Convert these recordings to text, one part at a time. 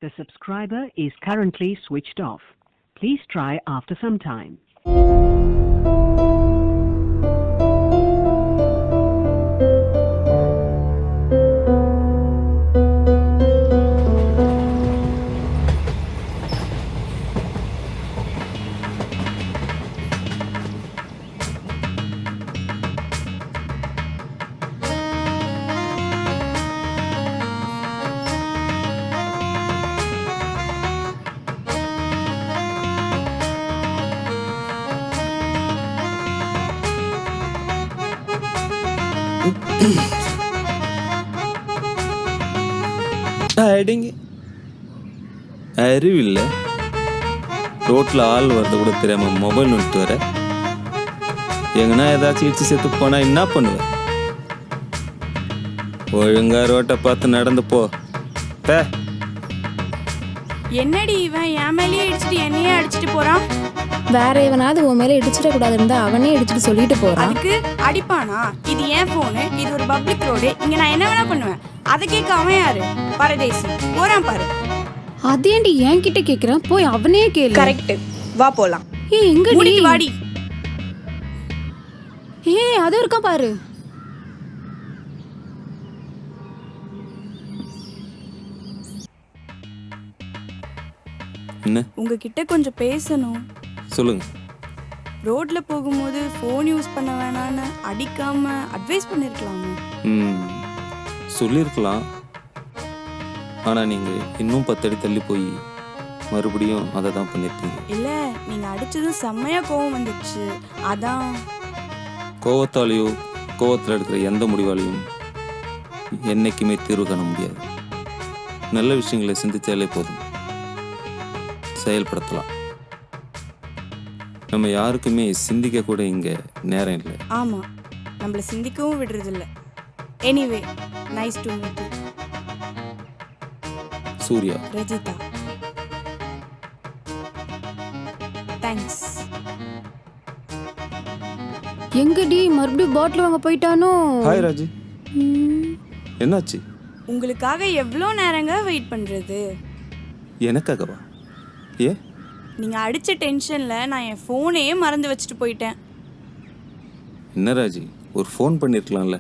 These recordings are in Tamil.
The subscriber is currently switched off. Please try after some time. அடிங்க அறிவில்ல ரோட்டில் ஆள் வரது கூட தெரியாம மொபைல் நோட்டு வர எங்கன்னா ஏதாச்சும் இடிச்சு செத்து போனா என்ன பண்ணுவேன்? ஒழுங்கா ரோட்டை பார்த்து நடந்து போ. என்னடி இவன் என் மேலேயே இடிச்சிட்டு என்னையே அடிச்சிட்டு போறான்? வேற எவனாவது உன் மேல இடிச்சிட கூடாதுன்னு அவனே இடிச்சிட்டு சொல்லிட்டு போறான். அதுக்கு அடிப்பானா? இது என் போனு, இது ஒரு பப்ளிக் ரோடு, இங்க நான் என்ன வேணா பண்ணுவேன். அதை கேட்க அவன் யாரு? பரதேசி போறான் பாரு. அதேண்டி என்கிட்ட கேக்குறான், போய் அவனே கேளு. கரெக்ட், வா போலாம். எங்க வாடி. அது இருக்கா பாரு. என்ன உங்ககிட்ட கொஞ்சம் பேசணும். சொல்லுங்க. ரோட்ல போகும்போது ஃபோன் யூஸ் பண்ண வேணான்னு அடிக்காம அட்வைஸ் பண்ணிருக்கலாமே. சொல்லியிருக்கலாம். ஆனால் நீங்கள் இன்னும் 10 அடி தள்ளி போய் மறுபடியும் அதை தான் பண்ணியிருக்கீங்க. இல்லை, நீங்கள் அடித்ததும் செம்மையாக கோவம் வந்துடுச்சு. அதான். கோவத்தாலேயோ கோவத்தில் எடுக்கிற எந்த முடிவாலையும் என்றைக்குமே தீர்வு காண முடியாது. நல்ல விஷயங்களை சிந்திச்சாலே போதும், செயல்படுத்தலாம். நம்ம யாருக்குமே சிந்திக்க கூட இங்கே நேரம் இல்லை. ஆமாம், நம்மளை சிந்திக்கவும் விடுறதில்ல. Anyway, nice to meet you. Surya. Rajitha. Thanks. எங்கடி மறுபடியும் பாட்டில் வாங்க போயிட்டானோ? ஹாய் ராஜி. என்னாச்சு? உங்களுக்காக எவ்வளோ நேரங்க வெயிட் பண்ணுறது? எனக்காகவா? ஏ? நீங்கள் அடித்த டென்ஷனில் நான் என் ஃபோனையே மறந்து வச்சுட்டு போயிட்டேன். என்ன ராஜி, ஒரு ஃபோன் பண்ணியிருக்கலாம்ல?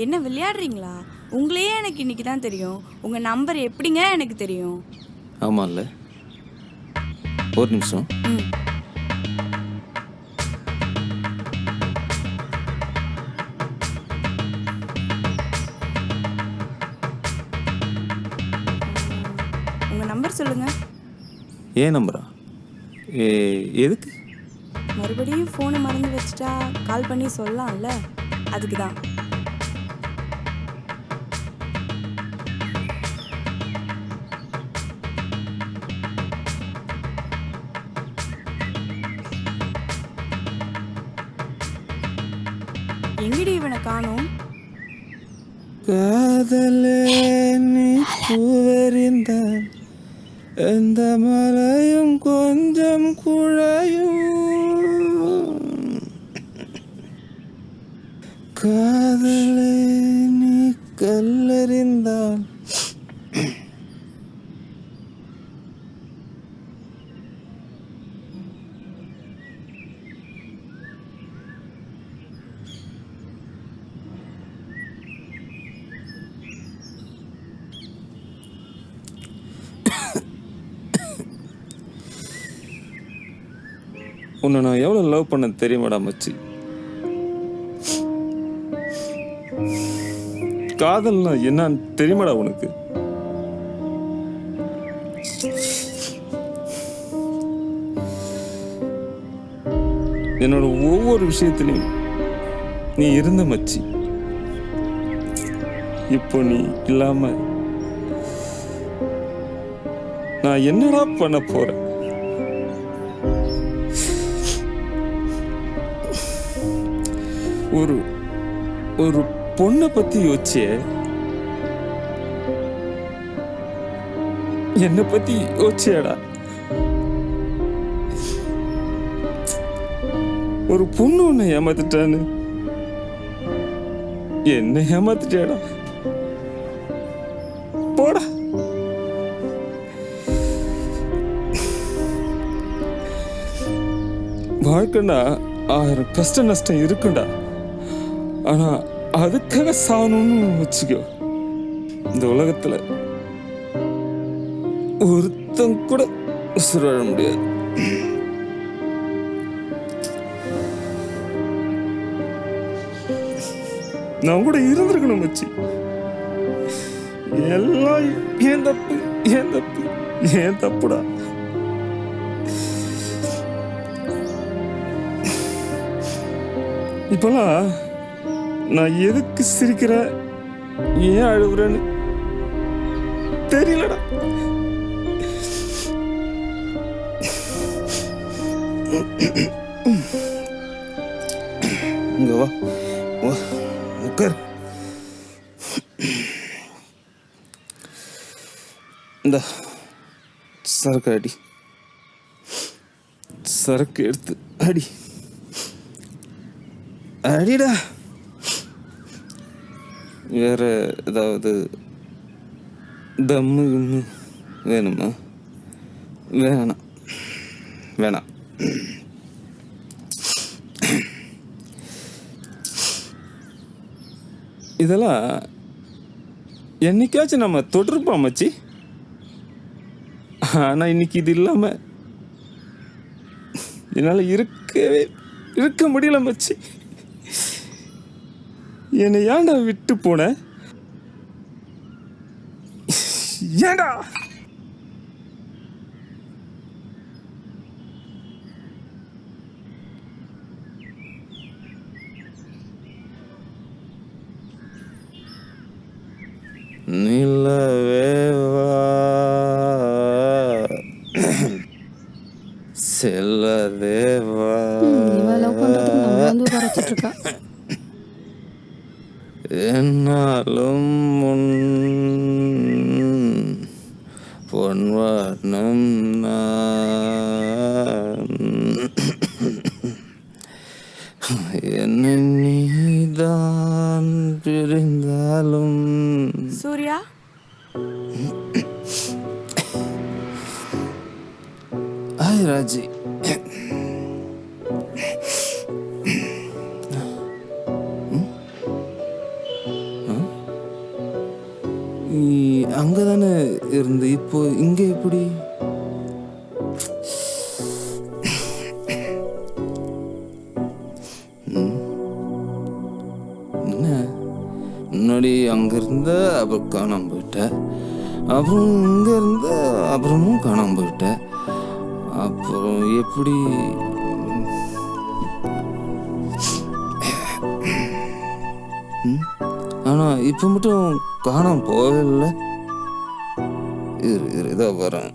என்ன விளையாடுறீங்களா? உங்களையே எனக்கு இன்னைக்கு தான் தெரியும். உங்கள் நம்பர் எப்படிங்க எனக்கு தெரியும்? ஆமாம்ல, ஒரு நிமிஷம். உங்கள் நம்பர் சொல்லுங்கள். ஏன் நம்பரா? எதுக்கு? மறுபடியும் ஃபோனை மறந்து வச்சுட்டா கால் பண்ணி சொல்லலாம்ல, அதுக்கு தான். எங்கடி இவனை காணோம்? காதலே நீ பூவெறிந்தால் எந்த மலையும் கொஞ்சம் குழையும். காதலே நீ கல்லறிந்தால் உன்னை நான் எவ்வளோ லவ் பண்ண தெரியுமாடா மச்சி? காதல்னா என்னன்னு தெரியுமாடா உனக்கு? என்னோட ஒவ்வொரு விஷயத்திலையும் நீ இருந்த மச்சி. இப்போ நீ இல்லாம நான் என்னடா பண்ண போறேன்? ஒரு ஒரு பொண்ணை பத்தி யோசிச்சே, என்னை பத்தி யோசிச்சேடா. ஒரு பொண்ணு உன்னை ஏமாத்திட்டான்னு என்ன ஏமாத்திட்டேடா. போடா. வாழ்க்கைன்னா 1000 கஷ்ட நஷ்டம் இருக்குண்டா. ஆனா அதுக்காக சாகணும்னு வச்சுக்கோ, இந்த உலகத்துல ஒருத்தன் கூட உசுர் வாழ முடியாது. நான் கூட இருந்திருக்கணும் மச்சி. எல்லாம் ஏன் தப்பு, ஏன் தப்பு, ஏன் தப்புடா. இப்பெல்லாம் நான் எதுக்கு சிரிக்கிறேன், ஏன் அழுகுறேன்னு தெரியலடா. இங்க வா, உட்கார். இந்த சரக்கு அடி, சரக்கு எடுத்து அடி, அடிடா. வேற ஏதாவது தம்மு கிம்மு வேணுமா? வேணாம் வேணாம். இதெல்லாம் என்னைக்காச்சும் நம்ம தொட்டிருப்போம் மச்சி. ஆனால் இன்னைக்கு இது இல்லாமல் என்னால் இருக்க முடியல மச்சி. என்னை ஏன்டா விட்டு போன? ஏன்டா? நிலவேவா செல்லதேவா என்னாலும் பொன்வர்ணம் என்னை நீதான் பிரிந்தாலும். சூர்யா, ஹாய் ராஜி. அங்கதானே இருந்து இப்போ இங்க எப்படி? முன்னாடி அங்க இருந்த அப்புறம் காணாம போயிட்ட, அப்புறம் இங்க இருந்த அப்புறமும் காணாம போயிட்ட. அப்புறம் எப்படி? ஆனா இப்ப மட்டும் காணாம போகவே இல்லை. இதா வரேன்.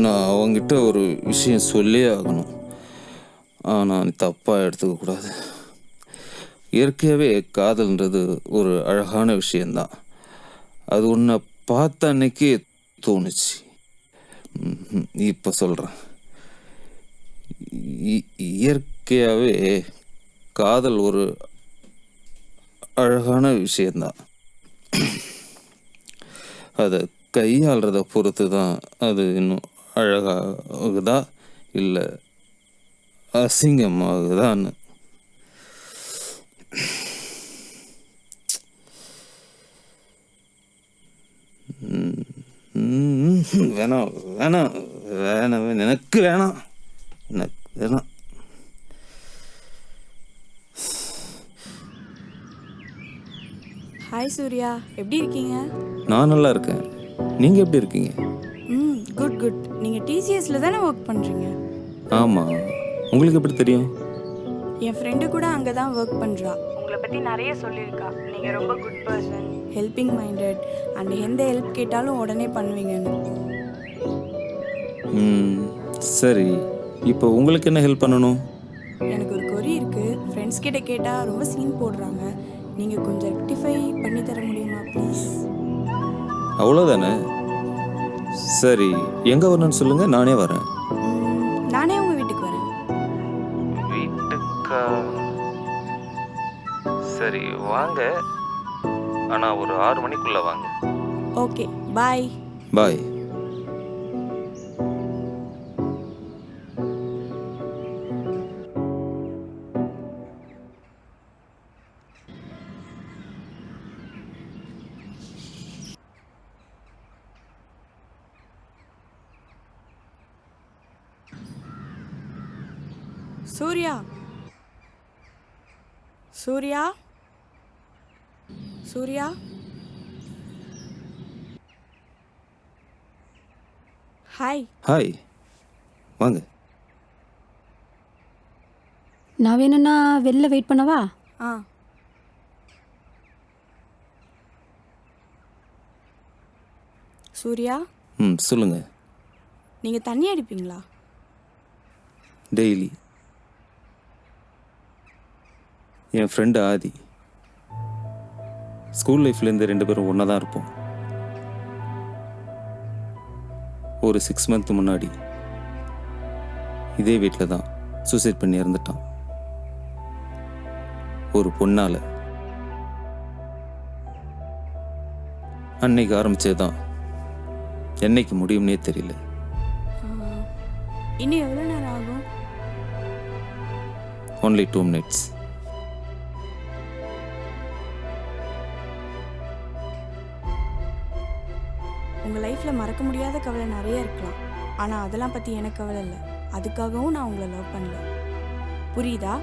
நான் அவங்கிட்ட ஒரு விஷயம் சொல்லியே ஆகணும். ஆனால் தப்பாக எடுத்துக்க கூடாது. இயற்கையாகவே காதல்ன்றது ஒரு அழகான விஷயந்தான். அது உன்னை பார்த்த அன்னைக்கே தோணுச்சு. இப்போ சொல்கிறேன், இயற்கையாகவே காதல் ஒரு அழகான விஷயந்தான். அதை கையாளுறத பொறுத்து தான் அது இன்னும் அழகாகுதா இல்லை அசிங்கமாகுதான்னு. வேணாம் வேணாம் வேணாம், எனக்கு வேணாம், எனக்கு வேணாம். ஹாய் சூர்யா, எப்படி இருக்கீங்க? நான் நல்லா இருக்கேன். நீங்கள் எப்படி இருக்கீங்க? Good good. நீங்கள் டிசிஎஸ்ல தானே ஒர்க் பண்ணுறீங்க? ஆமாம். உங்களுக்கு எப்படி தெரியும்? என் ஃப்ரெண்டு கூட அங்கே தான் ஒர்க் பண்ணுறா. உங்களை பற்றி நிறைய சொல்லியிருக்கா. நீங்கள் ரொம்ப good person, helping minded and எந்த ஹெல்ப் கேட்டாலும் உடனே பண்ணுவீங்கன்னு. சரி, இப்போ உங்களுக்கு என்ன ஹெல்ப் பண்ணணும்? எனக்கு ஒரு கொரி இருக்குது. ஃப்ரெண்ட்ஸ் கிட்ட கேட்டால் ரொம்ப சீன் போடுறாங்க. நீங்கள் கொஞ்சம் ரெக்டிஃபை பண்ணி தர முடியுமா ப்ளீஸ்? அவ்வளோதானே. சரி, எங்கே வரணும்னு சொல்லுங்கள், நானே வரேன். நானே உங்கள் வீட்டுக்கு வரேன். வீட்டுக்கா? சரி வாங்க, ஆனால் ஒரு 6 மணிக்குள்ளே வாங்க. ஓகே, பாய். பாய். சூர்யா சூர்யா சூர்யா ஹாய். ஹாய், வாங்க. நான் வேணும்னா வெளில வெயிட் பண்ணவா? ஆ சூர்யா, சொல்லுங்க. நீங்கள் தண்ணி அடிப்பீங்களா? டெய்லி. என் ஃப்ரெண்டு ஆதி. ஸ்கூல் லைஃப்லேருந்து 2 பேரும் ஒன்றா தான் இருப்போம். ஒரு 6 மந்த் முன்னாடி இதே வீட்டில் தான் சூசைட் பண்ணி இறந்துட்டான். ஒரு பொண்ணால். அன்னைக்கு ஆரம்பிச்சது தான் என்னைக்கு முடியும்னே தெரியல. இன்னும் எவ்வளோ நேரம் ஆகும்? only 2 minutes. உங்கள் லைஃப்பில் மறக்க முடியாத கவலை நிறைய இருக்கலாம். ஆனால் அதெல்லாம் பற்றி எனக்கு கவலை இல்லை. அதுக்காகவும் நான் உங்களை லவ் பண்ணல. புரியுதா?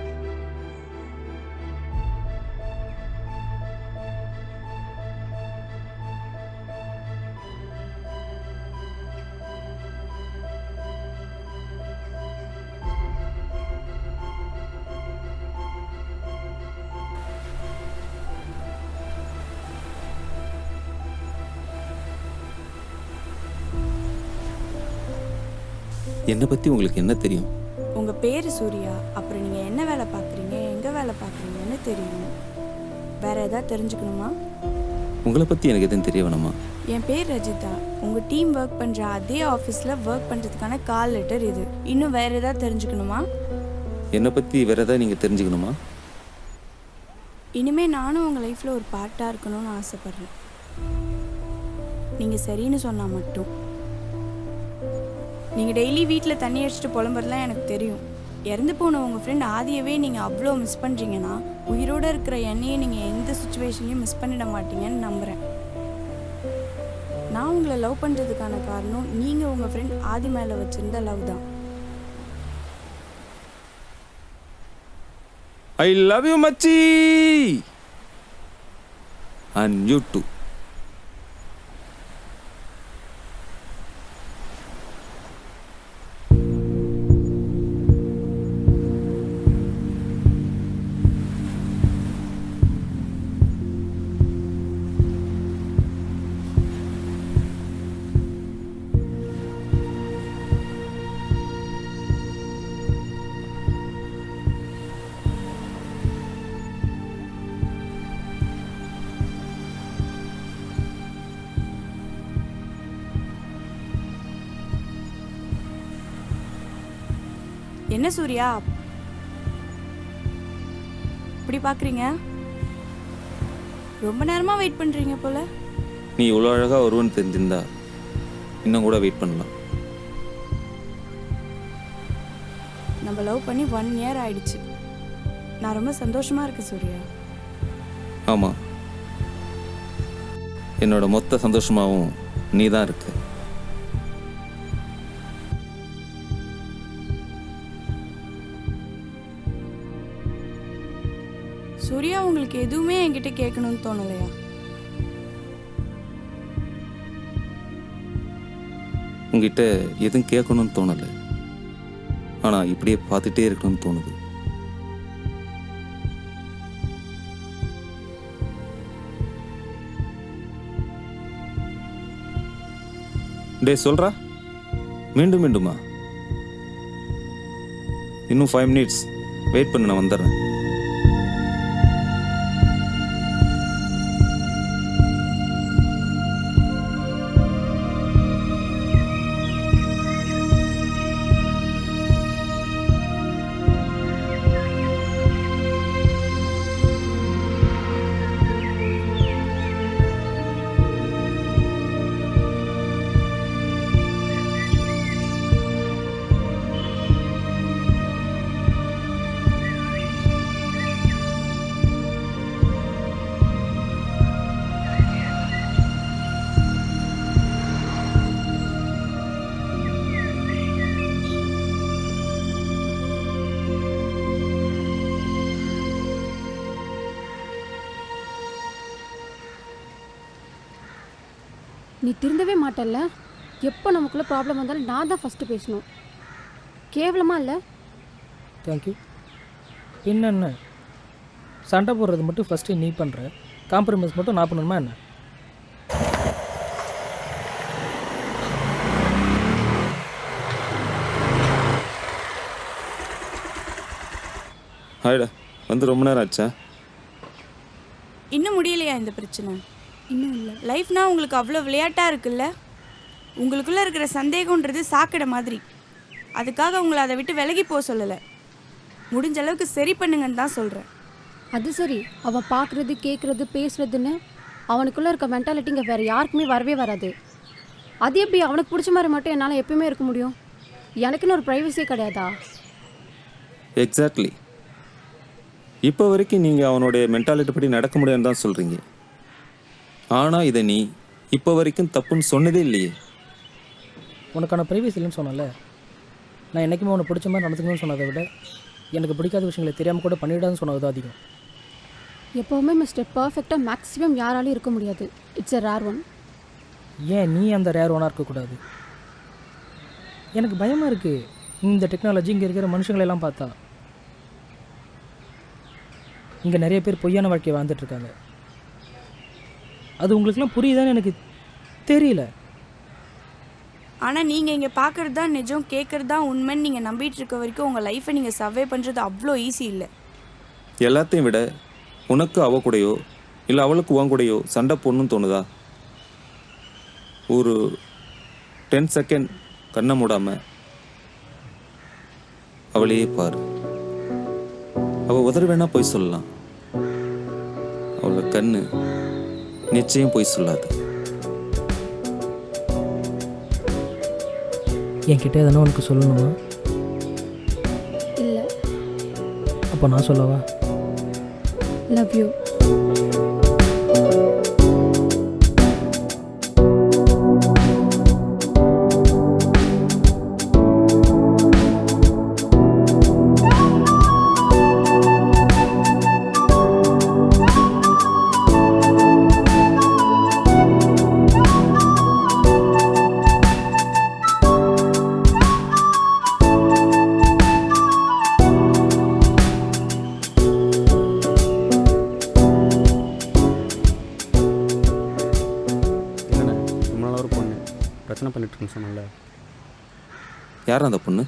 என்னை பற்றி உங்களுக்கு என்ன தெரியும்? உங்கள் பேர் சூர்யா. அப்புறம் நீங்கள் என்ன வேலை பார்க்குறீங்க, எங்கே வேலை பார்க்குறீங்கன்னு தெரியும். வேறு எதாவது தெரிஞ்சுக்கணுமா? உங்களை பற்றி எனக்கு எதுவும் தெரிய வேணாமா? என் பேர் ரஜிதா. உங்கள் டீம் ஒர்க் பண்ணுற அதே ஆஃபீஸில் ஒர்க் பண்ணுறதுக்கான கால் லெட்டர் இது. இன்னும் வேறு எதாவது தெரிஞ்சுக்கணுமா? என்னை பற்றி வேறு எதாவது நீங்கள் தெரிஞ்சுக்கணுமா? இனிமேல் நானும் உங்கள் லைஃப்பில் ஒரு பார்ட்டாக இருக்கணும்னு ஆசைப்பட்றேன். நீங்கள் சரின்னு சொன்னால் மட்டும். நீங்கள் டெய்லி வீட்டில் தண்ணி அடிச்சுட்டு புலம்புறதுலாம் எனக்கு தெரியும். இறந்து போன உங்கள் ஃப்ரெண்ட் ஆதியவே நீங்கள் அவ்வளோ மிஸ் பண்ணுறீங்கன்னா, உயிரோடு இருக்கிற என்னையே நீங்கள் எந்த சுச்சுவேஷன்லையும் மிஸ் பண்ணிட மாட்டீங்கன்னு நம்புகிறேன். நான் உங்களை லவ் பண்ணுறதுக்கான காரணம் நீங்கள் உங்கள் ஃப்ரெண்ட் ஆதி மேலே வச்சுருந்த லவ் தான். I love you மச்சி. And you too. என்ன சூர்யா இப்படி பார்க்குறீங்க? ரொம்ப நேரமாக வெயிட் பண்ணுறீங்க போல. நீ இவ்வளோ அழகாக வருவன்னு தெரிஞ்சிருந்தா இன்னும் கூட வெயிட் பண்ணலாம். நம்ம லவ் பண்ணி 1 year ஆயிடுச்சு. நான் ரொம்ப சந்தோஷமாக இருக்கேன் சூர்யா. ஆமாம், என்னோட மொத்த சந்தோஷமாகவும் நீ தான் இருக்க. சூர்யா, உங்களுக்கு எதுவுமே என்கிட்ட கேட்கணும்னு தோணலையா? உங்ககிட்ட எதுவும் கேட்கணும்னு தோணலை, ஆனால் இப்படியே பார்த்துட்டே இருக்கணும்னு தோணுது. டே சொல்றா, மீண்டும் மீண்டுமா? இன்னும் 5 minutes வெயிட் பண்ணு, நான் வந்துடுறேன். நீ திருந்தவே மாட்டல்ல. எப்போ நமக்குள்ளே ப்ராப்ளம் வந்தாலும் நான் தான் ஃபஸ்ட்டு பேசணும். கேவலமா இல்லை? தேங்க்யூ. என்ன சண்டை போடுறது மட்டும் ஃபஸ்ட்டு நீ பண்ணுற, காம்ப்ரமைஸ் மட்டும் நான் பண்ணணுமா என்ன? ஹாய்டா, வந்து ரொம்ப நேரம் ஆச்சா? இன்னும் முடியலையா இந்த பிரச்சனை? இன்னும் இல்லை. லைஃப்னா உங்களுக்கு அவ்வளோ விளையாட்டாக இருக்குல்ல? உங்களுக்குள்ளே இருக்கிற சந்தேகன்றது சாக்கடை மாதிரி. அதுக்காக உங்களை அதை விட்டு விலகி போக சொல்லலை, முடிஞ்ச அளவுக்கு சரி பண்ணுங்கன்னு தான் சொல்கிறேன். அது சரி, அவன் பார்க்குறது கேட்குறது பேசுறதுன்னு அவனுக்குள்ளே இருக்க மென்டாலிட்டி இங்கே வேறு யாருக்குமே வரவே வராது. அது எப்படி அவனுக்கு பிடிச்ச மாதிரி மட்டும் என்னால் எப்பயுமே இருக்க முடியும்? எனக்குன்னு ஒரு ப்ரைவசியே கிடையாதா? எக்ஸாக்ட்லி. இப்போ வரைக்கும் நீங்கள் அவனுடைய மென்டாலிட்டி படி நடக்க முடியாதுன்னு தான் சொல்கிறீங்க. ஆனால் இதை நீ இப்போ வரைக்கும் தப்புன்னு சொன்னதே இல்லையே. உனக்கான ப்ரைவசி இல்லைன்னு சொன்னல. நான் என்றைக்குமே உனக்கு பிடிச்ச மாதிரி நடந்துக்கணும்னு சொன்னதை விட எனக்கு பிடிக்காத விஷயங்களை தெரியாமல் கூட பண்ணிவிடாதுன்னு சொன்னது தான் அதிகம். எப்போவுமே மிஸ்டர் பர்ஃபெக்டாக மேக்ஸிமம் யாராலையும் இருக்க முடியாது. It's a rare one. ஏன் நீ அந்த ரேர் ஒன்னாக இருக்கக்கூடாது? எனக்கு பயமாக இருக்குது இந்த டெக்னாலஜி இங்கே இருக்கிற மனுஷங்களெல்லாம் பார்த்தா. இங்கே நிறைய பேர் பொய்யான வாழ்க்கையை வாழ்ந்துட்டுருக்காங்க. அது உங்களுக்குலாம் புரியுதான்னு எனக்கு தெரியல. ஆனால் நீங்கள் இங்கே பார்க்குறது தான் நிஜம், கேட்குறது தான் உண்மைன்னு நீங்கள் நம்பிட்டு இருக்க வரைக்கும் உங்கள் லைஃப்பை நீங்கள் சர்வே பண்ணுறது அவ்வளோ ஈஸி இல்லை. எல்லாத்தையும் விட உனக்கு அவ கூடயோ இல்லை அவளுக்கு உன் கூடயோ சண்டை போடணும்னு தோணுதா? ஒரு 10 செகண்ட் கண்ணை மூடாம அவளையே பாரு. அவள் உதற வேணா போய் சொல்லலாம், அவளோட கண்ணு நிச்சயம் போய் சொல்லாது. என்கிட்ட எதனா உனக்கு சொல்லணுமா? இல்லை. அப்போ நான் சொல்லவா? Love you. பிரச்சனை பண்ணிட்டு இருக்கேன்னு சொன்னல. யார் அந்த பொண்ணு?